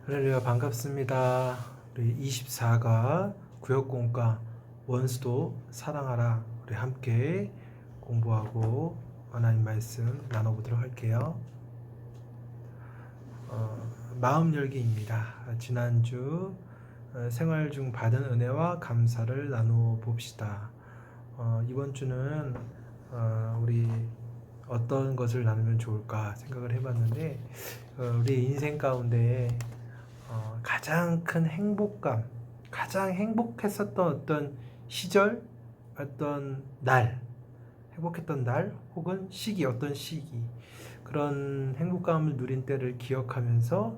할렐루야 반갑습니다. 우리 24가 구역공과 원수도 사랑하라 우리 함께 공부하고 하나님 말씀 나눠보도록 할게요. 마음 열기입니다. 지난주 생활 중 받은 은혜와 감사를 나눠 봅시다. 이번 주는 우리 어떤 것을 나누면 좋을까 생각을 해봤는데 우리 인생 가운데 가장 큰 행복감, 가장 행복했었던 어떤 시절, 어떤 날, 행복했던 날 혹은 시기, 어떤 시기, 그런 행복감을 누린 때를 기억하면서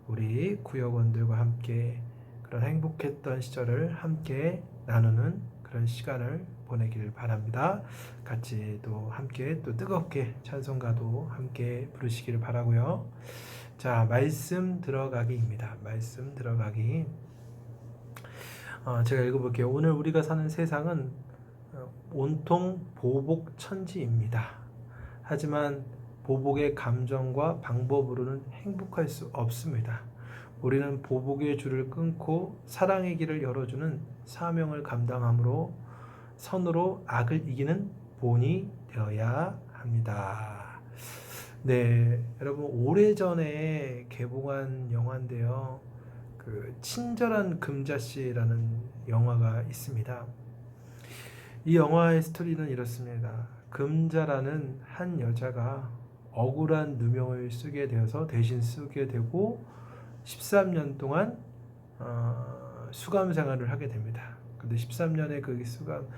우리 구역원들과 함께 그런 행복했던 시절을 함께 나누는 그런 시간을 보내기를 바랍니다. 같이 또 함께 또 뜨겁게 찬송가도 함께 부르시기를 바라고요. 자, 말씀 들어가기입니다. 말씀 들어가기. 제가 읽어볼게요. 오늘 우리가 사는 세상은 온통 보복천지입니다. 하지만 보복의 감정과 방법으로는 행복할 수 없습니다. 우리는 보복의 줄을 끊고 사랑의 길을 열어주는 사명을 감당함으로 선으로 악을 이기는 본이 되어야 합니다. 네, 여러분 오래전에 개봉한 영화인데요. 그 친절한 금자씨라는 영화가 있습니다. 이 영화의 스토리는 이렇습니다. 금자라는 한 여자가 억울한 누명을 쓰게 되어서 대신 쓰게 되고 13년 동안 수감 생활을 하게 됩니다. 근데 13년의 그 수감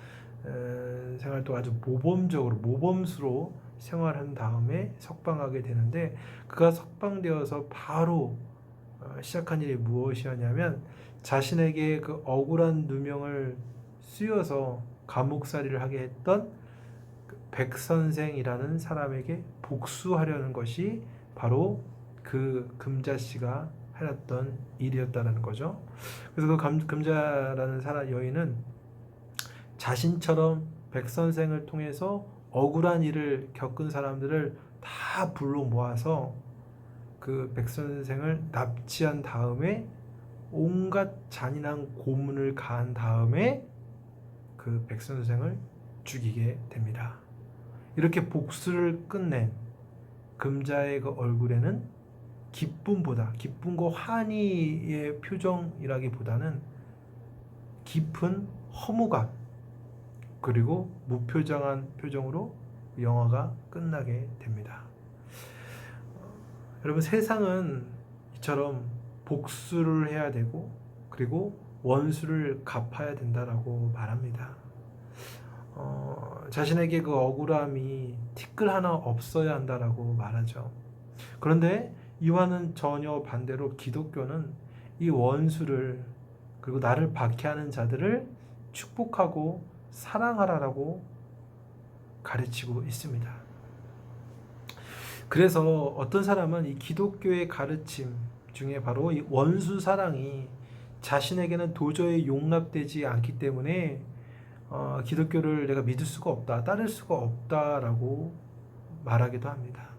생활도 아주 모범수로 생활한 다음에 석방하게 되는데, 그가 석방되어서 바로 시작한 일이 무엇이었냐면 자신에게 그 억울한 누명을 씌워서 감옥살이를 하게 했던 백선생이라는 사람에게 복수하려는 것이 바로 그 금자씨가 해놨던 일이었다는 거죠. 그래서 그 금자라는 여인은 자신처럼 백선생을 통해서 억울한 일을 겪은 사람들을 다 불러 모아서 그 백선생을 납치한 다음에 온갖 잔인한 고문을 가한 다음에 그 백선생을 죽이게 됩니다. 이렇게 복수를 끝낸 금자의 그 얼굴에는 기쁨과 환희의 표정이라기보다는 깊은 허무감 그리고 무표정한 표정으로 영화가 끝나게 됩니다. 여러분, 세상은 이처럼 복수를 해야 되고 그리고 원수를 갚아야 된다라고 말합니다. 자신에게 그 억울함이 티끌 하나 없어야 한다라고 말하죠. 그런데 이와는 전혀 반대로 기독교는 이 원수를 그리고 나를 박해하는 자들을 축복하고 사랑하라라고 가르치고 있습니다. 그래서 어떤 사람은 이 기독교의 가르침 중에 바로 이 원수 사랑이 자신에게는 도저히 용납되지 않기 때문에 기독교를 내가 믿을 수가 없다, 따를 수가 없다라고 말하기도 합니다.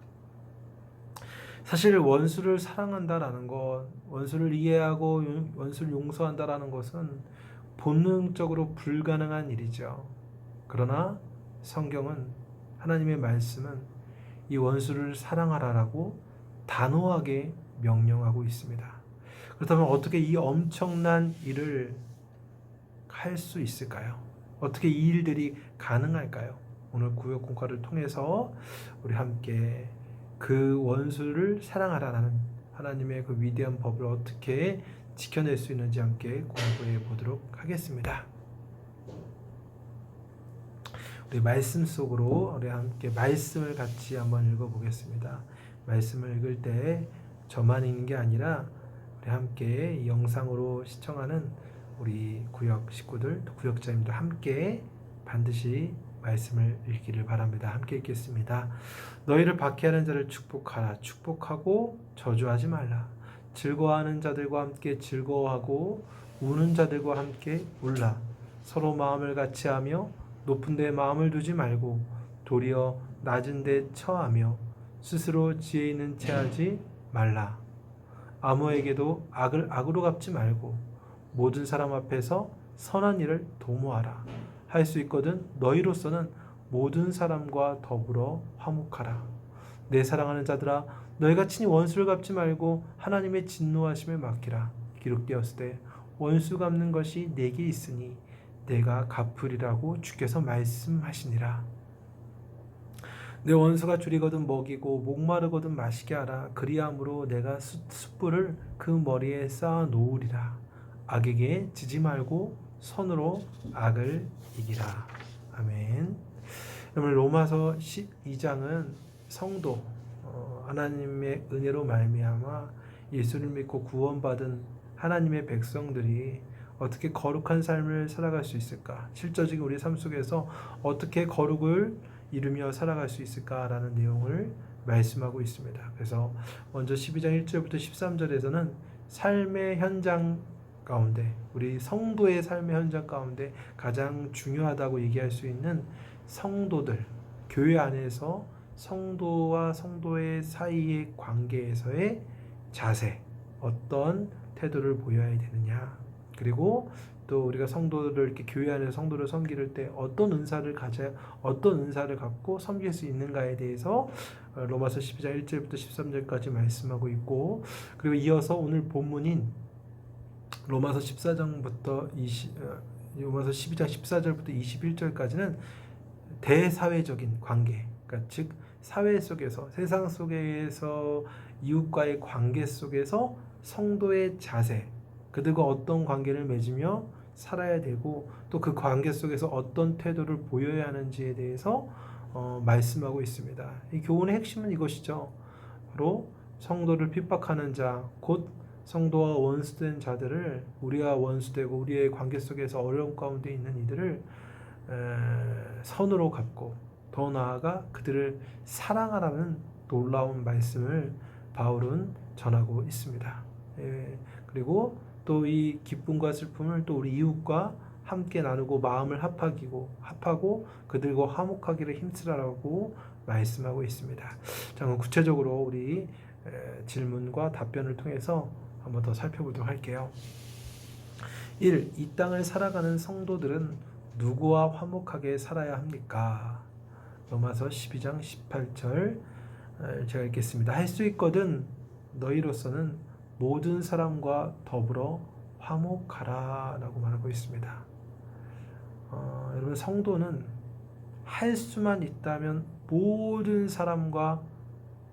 사실 원수를 사랑한다라는 것, 원수를 이해하고 원수를 용서한다라는 것은 본능적으로 불가능한 일이죠. 그러나 성경은, 하나님의 말씀은 이 원수를 사랑하라라고 단호하게 명령하고 있습니다. 그렇다면 어떻게 이 엄청난 일을 할 수 있을까요? 어떻게 이 일들이 가능할까요? 오늘 구역 공과를 통해서 우리 함께 그 원수를 사랑하라는 하나님의 그 위대한 법을 어떻게 지켜낼 수 있는지 함께 공부해 보도록 하겠습니다. 우리 말씀 속으로 우리 함께 말씀을 같이 한번 읽어보겠습니다. 말씀을 읽을 때 저만 읽는 게 아니라 우리 함께 이 영상으로 시청하는 우리 구역 식구들, 구역자님들 함께 반드시 말씀을 읽기를 바랍니다. 함께 읽겠습니다. 너희를 박해하는 자를 축복하라. 축복하고 저주하지 말라. 즐거워하는 자들과 함께 즐거워하고 우는 자들과 함께 울라. 서로 마음을 같이 하며 높은 데 마음을 두지 말고 도리어 낮은 데 처하며 스스로 지혜 있는 채 하지 말라. 아무에게도 악을 악으로 갚지 말고 모든 사람 앞에서 선한 일을 도모하라. 할 수 있거든 너희로서는 모든 사람과 더불어 화목하라. 내 사랑하는 자들아 너희가 친히 원수를 갚지 말고 하나님의 진노하심에 맡기라. 기록되었을 때 원수 갚는 것이 내게 있으니 내가 갚으리라고 주께서 말씀하시니라. 내 원수가 줄이거든 먹이고 목마르거든 마시게 하라. 그리함으로 내가 숯불을 그 머리에 쌓아 놓으리라. 악에게 지지 말고 선으로 악을 이기라. 아멘. 여러분 로마서 12장은 성도 하나님의 은혜로 말미암아 예수를 믿고 구원받은 하나님의 백성들이 어떻게 거룩한 삶을 살아갈 수 있을까? 실제적인 우리 삶 속에서 어떻게 거룩을 이루며 살아갈 수 있을까라는 내용을 말씀하고 있습니다. 그래서 먼저 12장 1절부터 13절에서는 삶의 현장 가운데 우리 성도의 삶의 현장 가운데 가장 중요하다고 얘기할 수 있는 성도들, 교회 안에서 성도와 성도의 사이의 관계에서의 자세, 어떤 태도를 보여야 되느냐, 그리고 또 우리가 성도를 이렇게 교회 안에서 성도를 섬길 때 어떤 은사를 갖고 섬길 수 있는가에 대해서 로마서 12장 1절부터 13절까지 말씀하고 있고, 그리고 이어서 오늘 본문인 로마서 12장 14절부터 21절까지는 대사회적인 관계, 그러니까 즉 사회 속에서, 세상 속에서 이웃과의 관계 속에서 성도의 자세, 그들과 어떤 관계를 맺으며 살아야 되고 또 그 관계 속에서 어떤 태도를 보여야 하는지에 대해서 말씀하고 있습니다. 이 교훈의 핵심은 이것이죠. 바로 성도를 핍박하는 자, 곧 성도와 원수된 자들을, 우리와 원수되고 우리의 관계 속에서 어려움 가운데 있는 이들을 선으로 갚고 더 나아가 그들을 사랑하라는 놀라운 말씀을 바울은 전하고 있습니다. 그리고 또 이 기쁨과 슬픔을 또 우리 이웃과 함께 나누고 마음을 합하고 그들과 화목하기를 힘쓰라고 말씀하고 있습니다. 자, 그럼 구체적으로 우리 질문과 답변을 통해서 한번 더 살펴보도록 할게요. 1. 이 땅을 살아가는 성도들은 누구와 화목하게 살아야 합니까? 로마서 12장 18절 제가 읽겠습니다. 할 수 있거든 너희로서는 모든 사람과 더불어 화목하라 라고 말하고 있습니다. 여러분 성도는 할 수만 있다면 모든 사람과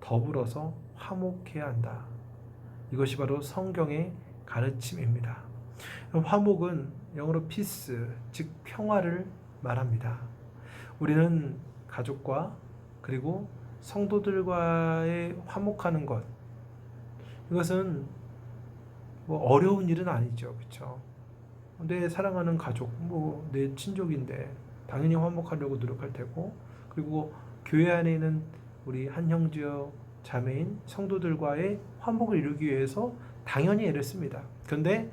더불어서 화목해야 한다. 이것이 바로 성경의 가르침입니다. 화목은 영어로 peace, 즉 평화를 말합니다. 우리는 가족과 그리고 성도들과의 화목하는 것, 이것은 뭐 어려운 일은 아니죠, 그렇죠? 내 사랑하는 가족, 내 친족인데 당연히 화목하려고 노력할 테고, 그리고 교회 안에 있는 우리 한 형제여 자매인 성도들과의 화목을 이루기 위해서 당연히 애를 씁니다. 그런데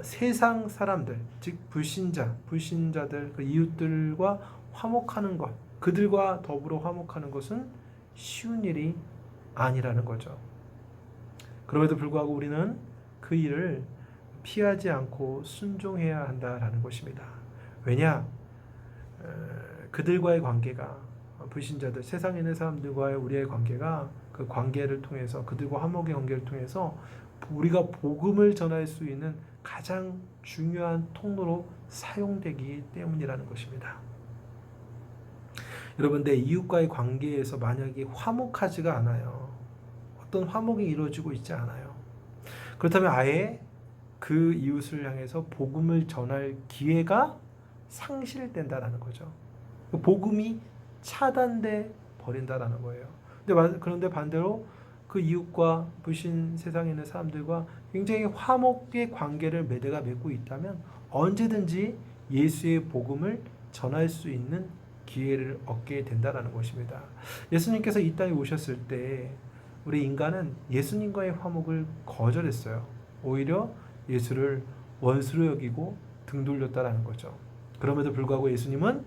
세상 사람들, 즉 불신자들, 그 이웃들과 화목하는 것, 그들과 더불어 화목하는 것은 쉬운 일이 아니라는 거죠. 그럼에도 불구하고 우리는 그 일을 피하지 않고 순종해야 한다라는 것입니다. 왜냐? 그들과의 관계가, 불신자들, 세상에 있는 사람들과의 우리의 관계가, 그 관계를 통해서, 그들과 화목의 관계를 통해서 우리가 복음을 전할 수 있는 가장 중요한 통로로 사용되기 때문이라는 것입니다. 여러분, 내 이웃과의 관계에서 만약에 화목하지가 않아요. 어떤 화목이 이루어지고 있지 않아요. 그렇다면 아예 그 이웃을 향해서 복음을 전할 기회가 상실된다라는 거죠. 복음이 차단돼 버린다라는 거예요. 그런데 반대로 그 이웃과 불신 세상에 있는 사람들과 굉장히 화목의 관계를 내가 맺고 있다면 언제든지 예수의 복음을 전할 수 있는 기회를 얻게 된다라는 것입니다. 예수님께서 이 땅에 오셨을 때 우리 인간은 예수님과의 화목을 거절했어요. 오히려 예수를 원수로 여기고 등 돌렸다라는 거죠. 그럼에도 불구하고 예수님은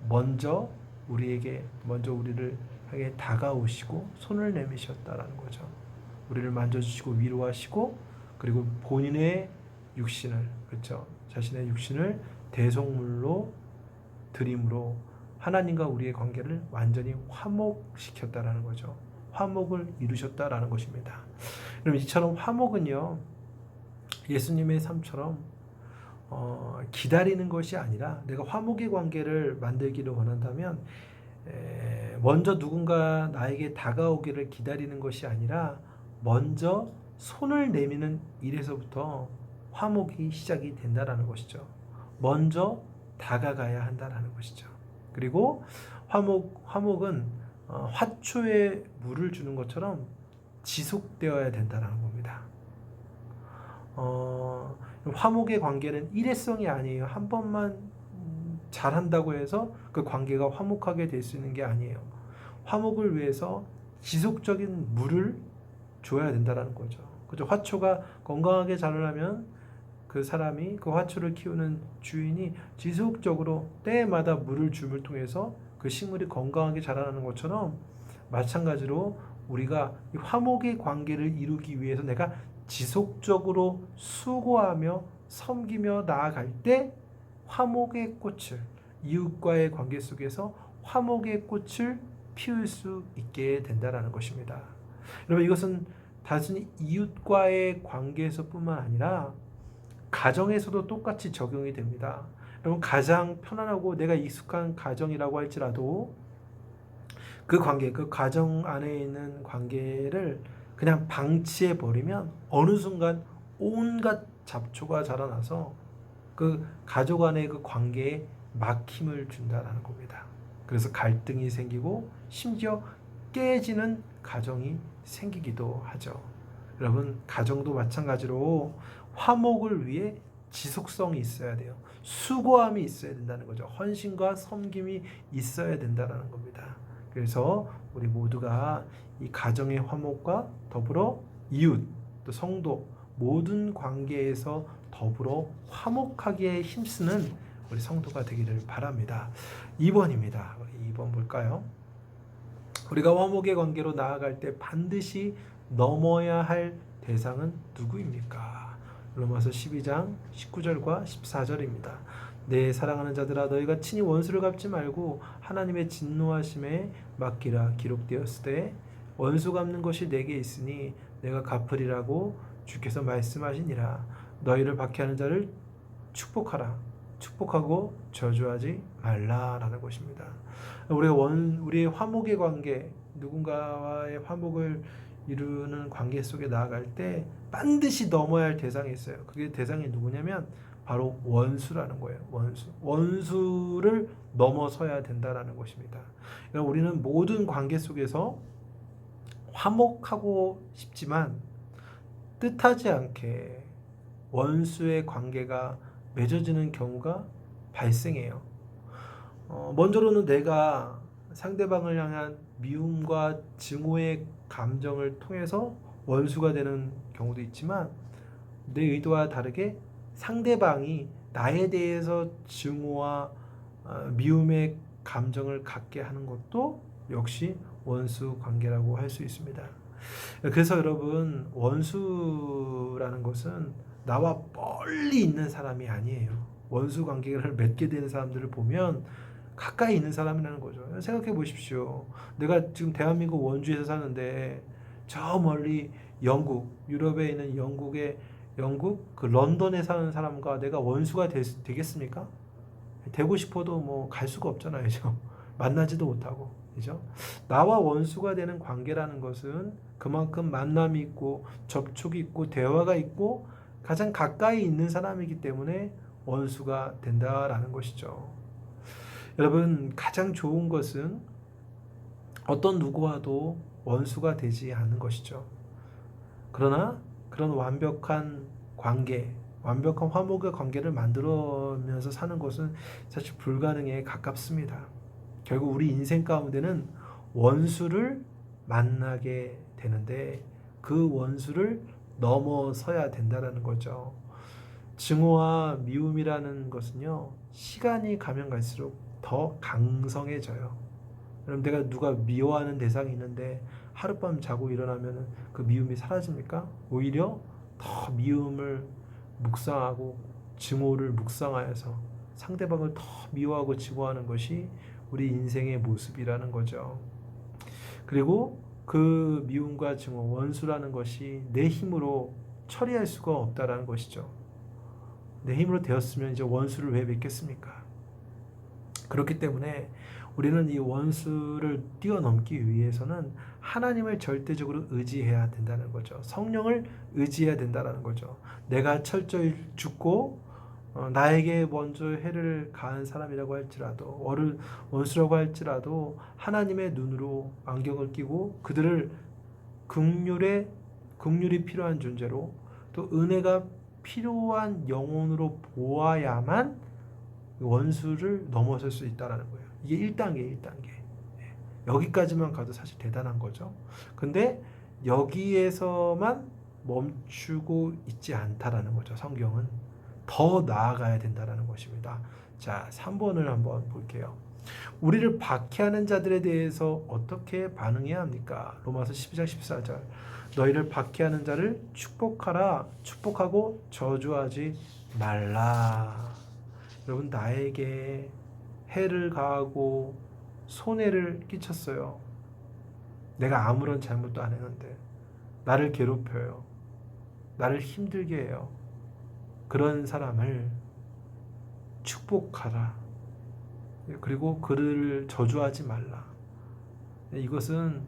먼저 우리를 향해 다가오시고 손을 내미셨다라는 거죠. 우리를 만져주시고 위로하시고 그리고 본인의 육신을 그렇죠. 자신의 육신을 대속물로 드림으로 하나님과 우리의 관계를 완전히 화목시켰다라는 거죠. 화목을 이루셨다라는 것입니다. 그럼 이처럼 화목은요. 예수님의 삶처럼 기다리는 것이 아니라 내가 화목의 관계를 만들기를 원한다면 먼저 누군가 나에게 다가오기를 기다리는 것이 아니라 먼저 손을 내미는 일에서부터 화목이 시작이 된다라는 것이죠. 먼저 다가가야 한다라는 것이죠. 그리고 화목은 화초에 물을 주는 것처럼 지속되어야 된다는 겁니다. 화목의 관계는 일회성이 아니에요. 한 번만 잘한다고 해서 그 관계가 화목하게 될 수 있는 게 아니에요. 화목을 위해서 지속적인 물을 줘야 된다는 거죠. 그죠? 화초가 건강하게 자라려면 그 사람이 그 화초를 키우는 주인이 지속적으로 때마다 물을 줌을 통해서 그 식물이 건강하게 자라나는 것처럼 마찬가지로 우리가 이 화목의 관계를 이루기 위해서 내가 지속적으로 수고하며 섬기며 나아갈 때 화목의 꽃을 이웃과의 관계 속에서 화목의 꽃을 피울 수 있게 된다는 것입니다. 여러분 이것은 단순히 이웃과의 관계에서뿐만 아니라 가정에서도 똑같이 적용이 됩니다. 여러분 가장 편안하고 내가 익숙한 가정이라고 할지라도 그 관계, 그 가정 안에 있는 관계를 그냥 방치해 버리면 어느 순간 온갖 잡초가 자라나서 그 가족 안의 그 관계에 막힘을 준다는 겁니다. 그래서 갈등이 생기고 심지어 깨지는 가정이 생기기도 하죠. 여러분 가정도 마찬가지로 화목을 위해 지속성이 있어야 돼요. 수고함이 있어야 된다는 거죠. 헌신과 섬김이 있어야 된다는 겁니다. 그래서 우리 모두가 이 가정의 화목과 더불어 이웃, 또 성도 모든 관계에서 더불어 화목하게 힘쓰는 우리 성도가 되기를 바랍니다. 2번입니다. 우리 2번 볼까요? 우리가 화목의 관계로 나아갈 때 반드시 넘어야 할 대상은 누구입니까? 로마서 12장 19절과 14절입니다. 내 사랑하는 자들아 너희가 친히 원수를 갚지 말고 하나님의 진노하심에 맡기라. 기록되었으되 원수 갚는 것이 내게 있으니 내가 갚으리라고 주께서 말씀하시니라. 너희를 박해하는 자를 축복하라. 축복하고 저주하지 말라라는 것입니다. 우리의 화목의 관계, 누군가와의 화목을 이루는 관계 속에 나아갈 때 반드시 넘어야 할 대상이 있어요. 그게 대상이 누구냐면 바로 원수라는 거예요. 원수를 넘어서야 된다라는 것입니다. 우리는 모든 관계 속에서 화목하고 싶지만 뜻하지 않게 원수의 관계가 맺어지는 경우가 발생해요. 먼저로는 내가 상대방을 향한 미움과 증오의 감정을 통해서 원수가 되는 경우도 있지만 내 의도와 다르게 상대방이 나에 대해서 증오와 미움의 감정을 갖게 하는 것도 역시 원수 관계라고 할 수 있습니다. 그래서 여러분 원수라는 것은 나와 멀리 있는 사람이 아니에요. 원수 관계를 맺게 되는 사람들을 보면 가까이 있는 사람이라는 거죠. 생각해 보십시오. 내가 지금 대한민국 원주에서 사는데 저 멀리 유럽에 있는 영국 그 런던에 사는 사람과 내가 원수가 되겠습니까? 되고 싶어도 뭐 갈 수가 없잖아요. 그죠? 만나지도 못하고. 그죠? 나와 원수가 되는 관계라는 것은 그만큼 만남이 있고 접촉이 있고 대화가 있고 가장 가까이 있는 사람이기 때문에 원수가 된다라는 것이죠. 여러분 가장 좋은 것은 어떤 누구와도 원수가 되지 않는 것이죠. 그러나 그런 완벽한 관계, 완벽한 화목의 관계를 만들어면서 사는 것은 사실 불가능에 가깝습니다. 결국 우리 인생 가운데는 원수를 만나게 되는데 그 원수를 넘어서야 된다는 거죠. 증오와 미움이라는 것은요, 시간이 가면 갈수록 더 강성해져요. 그럼 내가 누가 미워하는 대상이 있는데 하룻밤 자고 일어나면 그 미움이 사라집니까? 오히려 더 미움을 묵상하고 증오를 묵상하여서 상대방을 더 미워하고 증오하는 것이 우리 인생의 모습이라는 거죠. 그리고 그 미움과 증오, 원수라는 것이 내 힘으로 처리할 수가 없다라는 것이죠. 내 힘으로 되었으면 이제 원수를 왜 맺겠습니까? 그렇기 때문에 우리는 이 원수를 뛰어넘기 위해서는 하나님을 절대적으로 의지해야 된다는 거죠. 성령을 의지해야 된다는 거죠. 내가 철저히 죽고 나에게 먼저 해를 가한 사람이라고 할지라도 원수라고 할지라도 하나님의 눈으로 안경을 끼고 그들을 긍휼이 필요한 존재로 또 은혜가 필요한 영혼으로 보아야만 원수를 넘어설 수 있다는 거예요. 이게 1단계. 여기까지만 가도 사실 대단한 거죠. 근데 여기에서만 멈추고 있지 않다라는 거죠. 성경은 더 나아가야 된다는 것입니다. 자, 3번을 한번 볼게요. 우리를 박해하는 자들에 대해서 어떻게 반응해야 합니까? 로마서 12장 14절. 너희를 박해하는 자를 축복하라. 축복하고 저주하지 말라. 여러분, 나에게 해를 가하고 손해를 끼쳤어요. 내가 아무런 잘못도 안 했는데 나를 괴롭혀요. 나를 힘들게 해요. 그런 사람을 축복하라. 그리고 그를 저주하지 말라. 이것은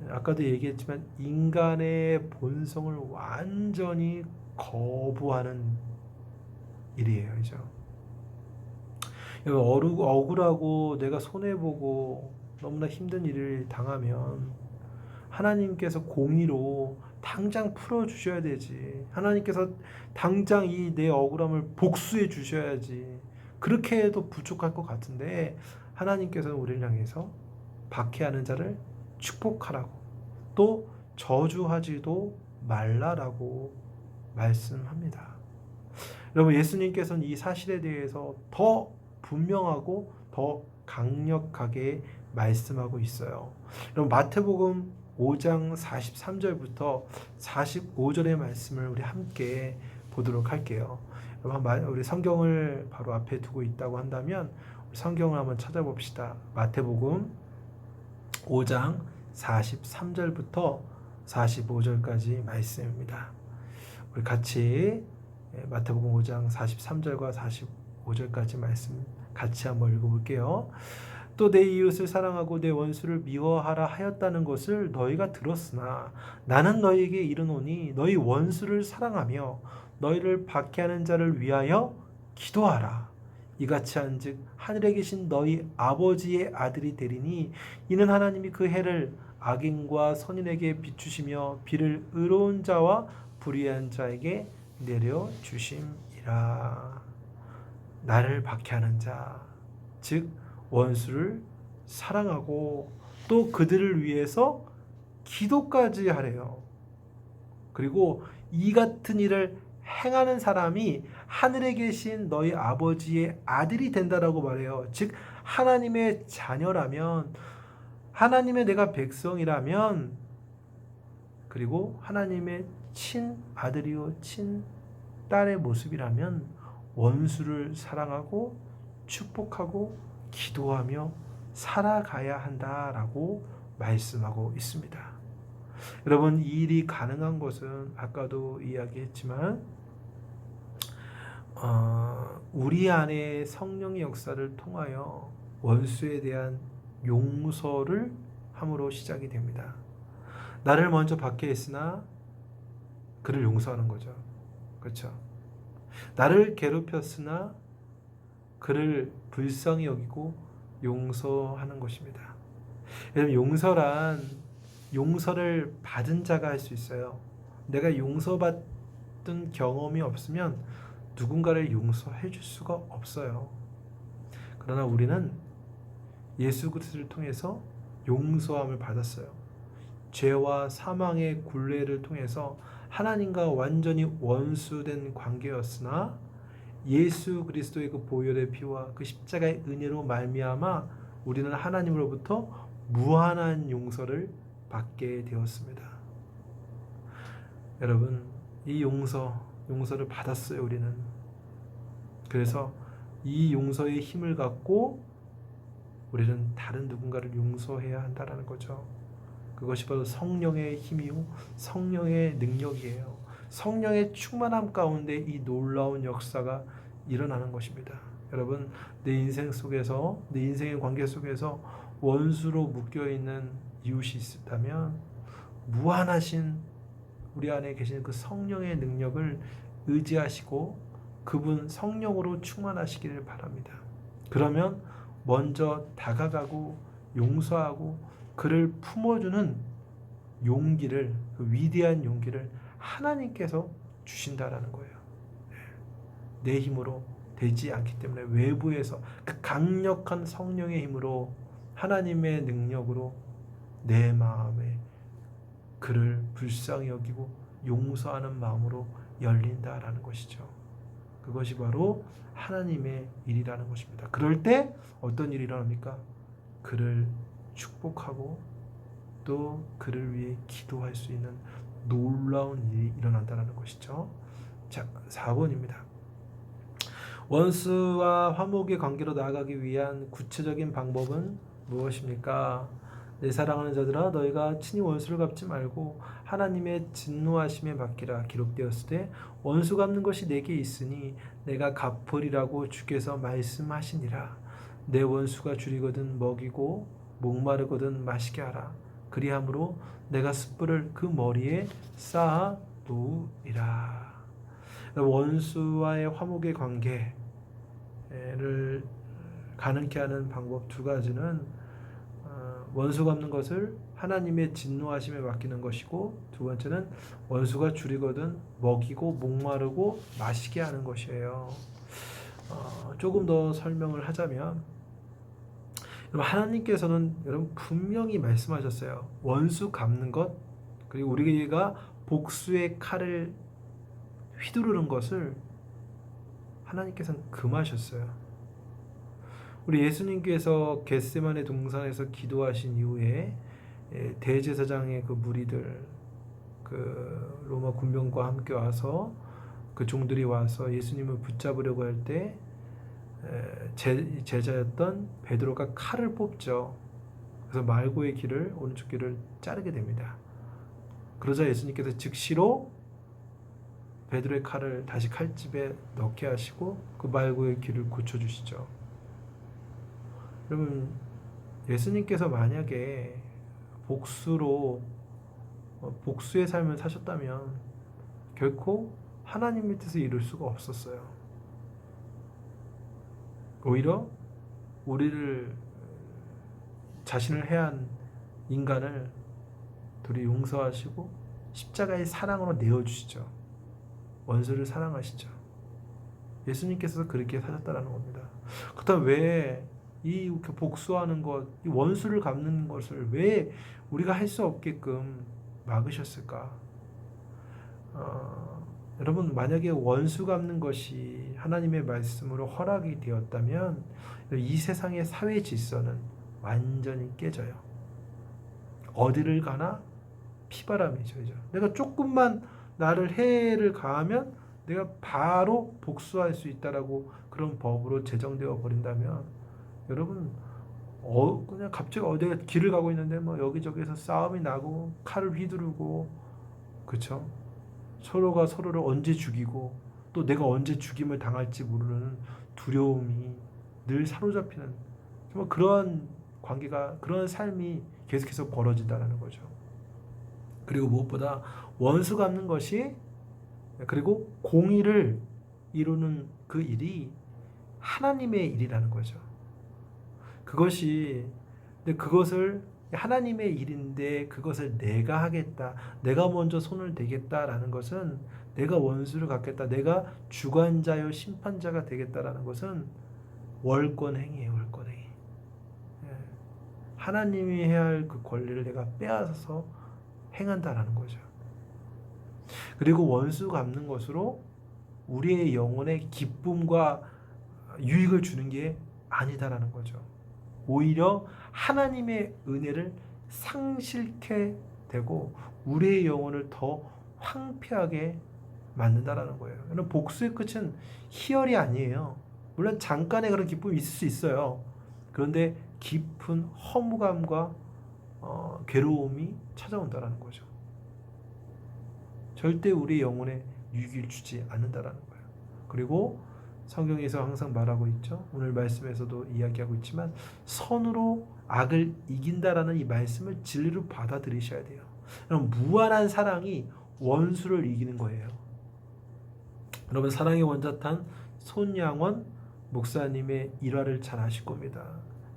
아까도 얘기했지만 인간의 본성을 완전히 거부하는 일이에요. 그죠? 억울하고 내가 손해보고 너무나 힘든 일을 당하면 하나님께서 공의로 당장 풀어주셔야 되지. 하나님께서 당장 이 내 억울함을 복수해 주셔야지. 그렇게 해도 부족할 것 같은데 하나님께서는 우리를 향해서 박해하는 자를 축복하라고 또 저주하지도 말라라고 말씀합니다. 여러분, 예수님께서는 이 사실에 대해서 더 분명하고 더 강력하게 말씀하고 있어요. 여러분, 마태복음 5장 43절부터 45절의 말씀을 우리 함께 보도록 할게요. 우리 성경을 바로 앞에 두고 있다고 한다면 성경을 한번 찾아봅시다. 마태복음 5장 43절부터 45절까지 말씀입니다. 우리 같이 마태복음 5장 43절과 45절까지 말씀 같이 한번 읽어볼게요. 또 내 이웃을 사랑하고 내 원수를 미워하라 하였다는 것을 너희가 들었으나 나는 너희에게 이르노니 너희 원수를 사랑하며 너희를 박해하는 자를 위하여 기도하라. 이같이 한즉 하늘에 계신 너희 아버지의 아들이 되리니 이는 하나님이 그 해를 악인과 선인에게 비추시며 비를 의로운 자와 불의한 자에게 내려 주심이라. 나를 박해하는 자, 즉 원수를 사랑하고 또 그들을 위해서 기도까지 하래요. 그리고 이 같은 일을 행하는 사람이 하늘에 계신 너희 아버지의 아들이 된다라고 말해요. 즉 하나님의 자녀라면, 하나님의 내가 백성이라면, 그리고 하나님의 친아들이요 친딸의 모습이라면 원수를 사랑하고 축복하고 기도하며 살아가야 한다라고 말씀하고 있습니다. 여러분, 이 일이 가능한 것은 아까도 이야기했지만 우리 안에 성령의 역사를 통하여 원수에 대한 용서를 함으로 시작이 됩니다. 나를 먼저 박해했으나 그를 용서하는 거죠. 그렇죠? 나를 괴롭혔으나 그를 불쌍히 여기고 용서하는 것입니다. 여러분, 용서를 받은 자가 할 수 있어요. 내가 용서받은 경험이 없으면 누군가를 용서해 줄 수가 없어요. 그러나 우리는 예수 그리스도를 통해서 용서함을 받았어요. 죄와 사망의 굴레를 통해서 하나님과 완전히 원수된 관계였으나 예수 그리스도의 그 보혈의 피와 그 십자가의 은혜로 말미암아 우리는 하나님으로부터 무한한 용서를 받게 되었습니다. 여러분, 이 용서를 받았어요, 우리는. 그래서 이 용서의 힘을 갖고 우리는 다른 누군가를 용서해야 한다는 거죠. 그것이 바로 성령의 힘이요, 성령의 능력이에요. 성령의 충만함 가운데 이 놀라운 역사가 일어나는 것입니다. 여러분, 내 인생 속에서, 내 인생의 관계 속에서 원수로 묶여있는 이웃이 있다면 무한하신 우리 안에 계신 그 성령의 능력을 의지하시고 그분 성령으로 충만하시기를 바랍니다. 그러면 먼저 다가가고 용서하고 그를 품어주는 용기를, 그 위대한 용기를 하나님께서 주신다라는 거예요. 내 힘으로 되지 않기 때문에 외부에서 그 강력한 성령의 힘으로, 하나님의 능력으로 내 마음에 그를 불쌍히 여기고 용서하는 마음으로 열린다라는 것이죠. 그것이 바로 하나님의 일이라는 것입니다. 그럴 때 어떤 일이 일어납니까? 그를 축복하고 또 그를 위해 기도할 수 있는 놀라운 일이 일어난다는 것이죠. 자, 4번입니다. 원수와 화목의 관계로 나아가기 위한 구체적인 방법은 무엇입니까? 내 사랑하는 자들아, 너희가 친히 원수를 갚지 말고 하나님의 진노하심에 맡기라. 기록되었을 때 원수 갚는 것이 내게 있으니 내가 갚으리라고 주께서 말씀하시니라. 내 원수가 줄이거든 먹이고 목마르거든 마시게 하라. 그리함으로 내가 숯불을 그 머리에 쌓아 놓으리라. 원수와의 화목의 관계를 가능케 하는 방법 두 가지는 원수 갚는 것을 하나님의 진노하심에 맡기는 것이고, 두 번째는 원수가 줄이거든 먹이고 목마르고 마시게 하는 것이에요. 조금 더 설명을 하자면, 하나님께서는 여러분 분명히 말씀하셨어요. 원수 갚는 것, 그리고 우리가 복수의 칼을 휘두르는 것을 하나님께서는 금하셨어요. 우리 예수님께서 겟세마네 동산에서 기도하신 이후에 대제사장의 그 무리들, 그 로마 군병과 함께 와서 그 종들이 와서 예수님을 붙잡으려고 할 때 제자였던 베드로가 칼을 뽑죠. 그래서 말고의 귀를, 오른쪽 귀를 자르게 됩니다. 그러자 예수님께서 즉시로 베드로의 칼을 다시 칼집에 넣게 하시고 그 말고의 귀를 고쳐주시죠. 여러분, 예수님께서 만약에 복수의 삶을 사셨다면 결코 하나님의 뜻을 이룰 수가 없었어요. 오히려 우리를, 자신을 해한 인간을 둘이 용서하시고 십자가의 사랑으로 내어주시죠. 원수를 사랑하시죠. 예수님께서 그렇게 사셨다는 겁니다. 그렇다면 왜 이 복수하는 것, 이 원수를 갚는 것을 왜 우리가 할 수 없게끔 막으셨을까? 여러분, 만약에 원수 갚는 것이 하나님의 말씀으로 허락이 되었다면 이 세상의 사회 질서는 완전히 깨져요. 어디를 가나 피바람이죠. 내가 조금만 나를 해를 가하면 내가 바로 복수할 수 있다라고 그런 법으로 제정되어 버린다면, 여러분, 그냥 갑자기 어디가 길을 가고 있는데 뭐 여기저기서 싸움이 나고 칼을 휘두르고, 그쵸? 서로가 서로를 언제 죽이고 또 내가 언제 죽임을 당할지 모르는 두려움이 늘 사로잡히는 정말 그런 관계가, 그런 삶이 계속해서 벌어진다는 거죠. 그리고 무엇보다 원수 갚는 것이, 그리고 공의를 이루는 그 일이 하나님의 일이라는 거죠. 그것을 하나님의 일인데 그것을 내가 하겠다, 내가 먼저 손을 대겠다라는 것은, 내가 원수를 갚겠다, 내가 주관자요 심판자가 되겠다라는 것은 월권행위예요. 월권행위. 하나님이 해야 할 그 권리를 내가 빼앗아서 행한다라는 거죠. 그리고 원수 갚는 것으로 우리의 영혼에 기쁨과 유익을 주는 게 아니다라는 거죠. 오히려 하나님의 은혜를 상실케 되고 우리의 영혼을 더 황폐하게 만든다라는 거예요. 복수의 끝은 희열이 아니에요. 물론 잠깐의 그런 기쁨이 있을 수 있어요. 그런데 깊은 허무감과 괴로움이 찾아온다라는 거죠. 절대 우리 영혼에 유익을 주지 않는다라는 거예요. 그리고 성경에서 항상 말하고 있죠. 오늘 말씀에서도 이야기하고 있지만 선으로 악을 이긴다라는 이 말씀을 진리로 받아들이셔야 돼요. 그럼 무한한 사랑이 원수를 이기는 거예요. 여러분 사랑의 원자탄 손양원 목사님의 일화를 잘 아실 겁니다.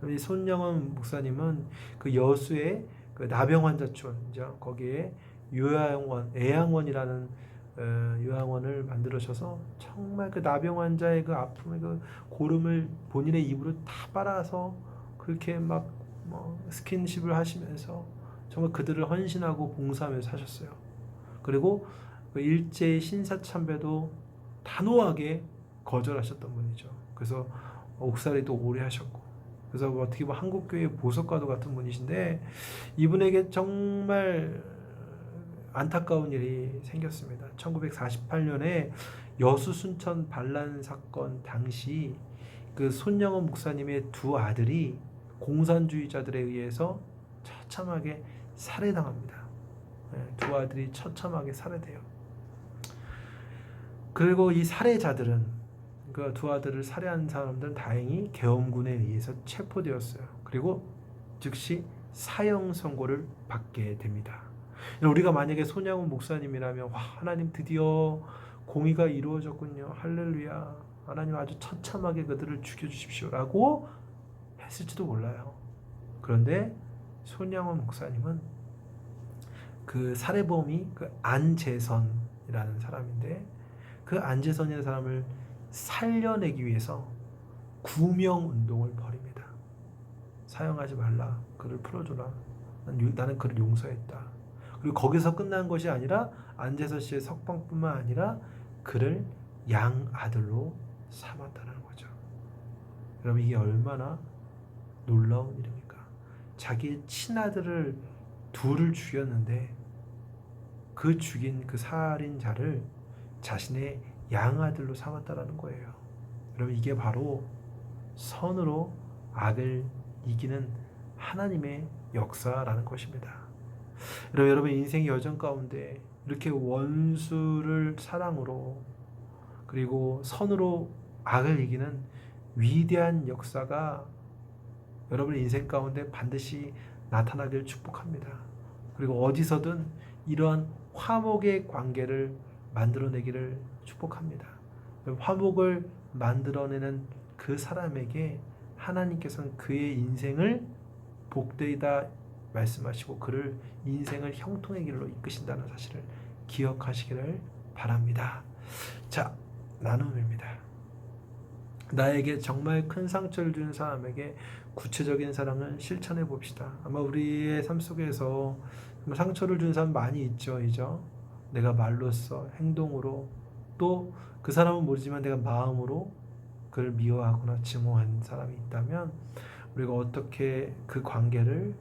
이 손양원 목사님은 그 여수의 그 나병 환자촌이죠. 거기에 애양원이라는 요양원을 만들어셔서 정말 그 나병 환자의 그 아픔의 그 고름을 본인의 입으로 다 빨아서 그렇게 막 스킨십을 하시면서 정말 그들을 헌신하고 봉사하면서 하셨어요. 그리고 그 일제의 신사참배도 단호하게 거절하셨던 분이죠. 그래서 옥살이도 오래 하셨고, 그래서 어떻게 보면 한국교회 보석과도 같은 분이신데 이분에게 정말 안타까운 일이 생겼습니다. 1948년에 여수 순천 반란 사건 당시 그 손영원 목사님의 두 아들이 공산주의자들에 의해서 처참하게 살해당합니다. 두 아들이 처참하게 살해돼요. 그리고 이 살해자들은 그 두 아들을 살해한 사람들은 다행히 계엄군에 의해서 체포되었어요. 그리고 즉시 사형 선고를 받게 됩니다. 우리가 만약에 손양훈 목사님이라면 와, 하나님 드디어 공의가 이루어졌군요. 할렐루야. 하나님 아주 처참하게 그들을 죽여주십시오 라고 했을지도 몰라요. 그런데 손양훈 목사님은 그 살해범이 그 안재선이라는 사람인데 그 안재선이라는 사람을 살려내기 위해서 구명운동을 벌입니다. 사형하지 말라. 그를 풀어줘라. 나는 그를 용서했다. 그리고 거기서 끝난 것이 아니라 안재선 씨의 석방뿐만 아니라 그를 양아들로 삼았다는 거죠. 여러분 이게 얼마나 놀라운 일입니까? 자기의 친아들을 둘을 죽였는데 그 죽인 그 살인자를 자신의 양아들로 삼았다라는 거예요. 여러분 이게 바로 선으로 악을 이기는 하나님의 역사라는 것입니다. 여러분 인생의 여정 가운데 이렇게 원수를 사랑으로 그리고 선으로 악을 이기는 위대한 역사가 여러분의 인생 가운데 반드시 나타나기를 축복합니다. 그리고 어디서든 이러한 화목의 관계를 만들어내기를 축복합니다. 화목을 만들어내는 그 사람에게 하나님께서는 그의 인생을 복되이다 말씀하시고 그를 인생을 형통의 길로 이끄신다는 사실을 기억하시기를 바랍니다. 자, 나눔입니다. 나에게 정말 큰 상처를 주는 사람에게 구체적인 사랑을 실천해 봅시다. 아마 우리의 삶 속에서 상처를 주는 사람 많이 있죠. 내가 말로써 행동으로 또 그 사람은 모르지만 내가 마음으로 그를 미워하거나 증오한 사람이 있다면 우리가 어떻게 그 관계를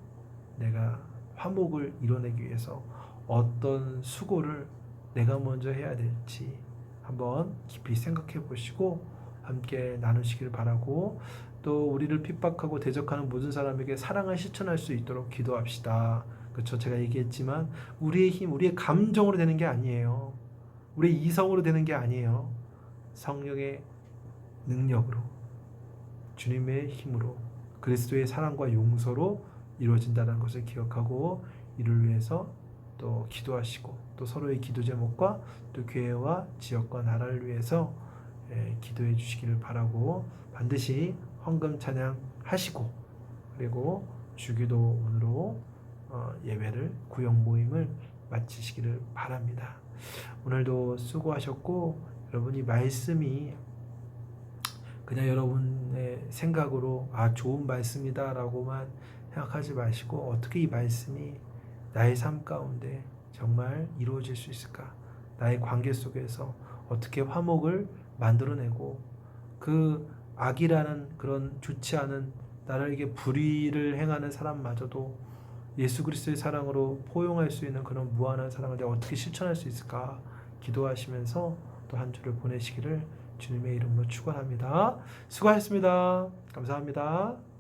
내가 화목을 이뤄내기 위해서 어떤 수고를 내가 먼저 해야 될지 한번 깊이 생각해 보시고 함께 나누시길 바라고 또 우리를 핍박하고 대적하는 모든 사람에게 사랑을 실천할 수 있도록 기도합시다. 그렇죠. 제가 얘기했지만 우리의 힘, 우리의 감정으로 되는 게 아니에요. 우리의 이성으로 되는 게 아니에요. 성령의 능력으로 주님의 힘으로 그리스도의 사랑과 용서로 이루어진다는 것을 기억하고 이를 위해서 또 기도하시고 또 서로의 기도 제목과 또 교회와 지역과 나라를 위해서 기도해 주시기를 바라고 반드시 헌금 찬양 하시고 그리고 주기도문으로 예배를 구역 모임을 마치시기를 바랍니다. 오늘도 수고하셨고 여러분이 말씀이 그냥 여러분의 생각으로 좋은 말씀이다 라고만 생각하지 마시고 어떻게 이 말씀이 나의 삶 가운데 정말 이루어질 수 있을까? 나의 관계 속에서 어떻게 화목을 만들어내고 그 악이라는 그런 좋지 않은 나에게 불의를 행하는 사람마저도 예수 그리스도의 사랑으로 포용할 수 있는 그런 무한한 사랑을 내가 어떻게 실천할 수 있을까 기도하시면서 또 한 주를 보내시기를 주님의 이름으로 축원합니다. 수고하셨습니다. 감사합니다.